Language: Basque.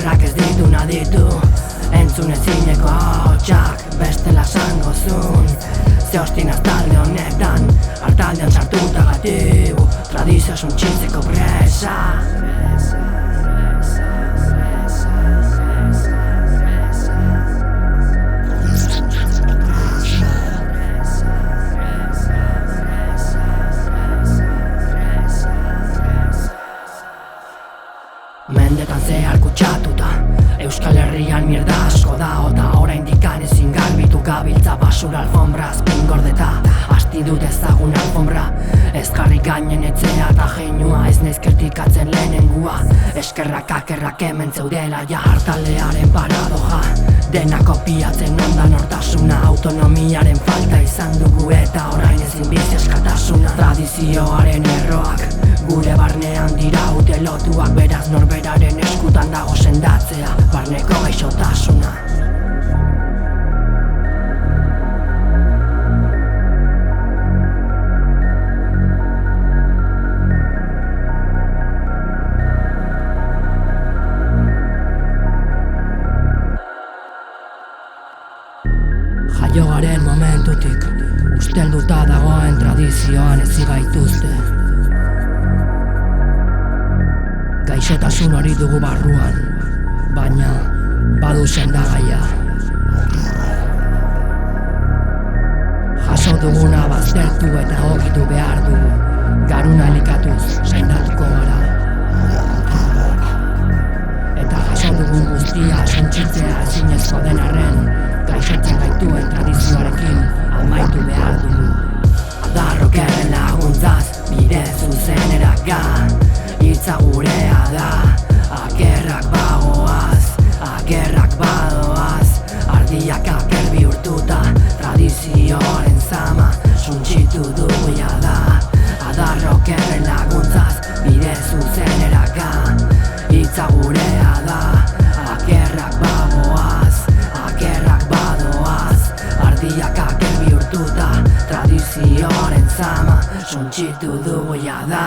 Akerrak ez ditu naditu, entzun ezineko ahotsak bestela esango zuen. Ze ostinaz talde honetan, hartaldean sartuta gatibu, tradizioa suntxitzeko presa. Mendetan zehar kutsatuta, Euskal Herrian mierda asko da ota oraindik ezin garbitu gabiltza basura alfombraz pingordeta. Asti dut ezagun alfombra, ez jarri gainen etzea eta jeinua, ez naiz kritikatzen lehenengua. Eskerrak akerrak hemen zeudela ja hartaldearen paradoja. Dena kopiatzen ondan nortasuna, autonomiaren falta izan dugu eta orain ezin bizi askatasuna. Tradizioaren erroak gure barnean dira lotuak, beraz norberaren eskutan dago sendatzea barneko gaixotasuna. Jaio garen momentutik ustelduta dagoen tradizioan ezi gaituzte. Gaixotasun hori dugu barruan, baina badu sendagaia. Jaso duguna baztertu eta egokitu behar dugu, garuna elikatuz sendatuko gara. Eta jaso dugun guztia suntsitzea ezinezko den arren, gaixotzen gaituen tradizioarekin amaitu behar dugu. Adarrokeren laguntzaz, bide zuzeneraka, hitza gurea da, akerrak badoaz, ardiak aker bihurtuta, tradizioaren zama suntsitu dugu jada. Adarrokerren laguntzaz, bide zuzeneraka, hitza gurea da, akerrak badoaz, ardiak aker bihurtuta, tradizioaren zama suntsitu dugu jada.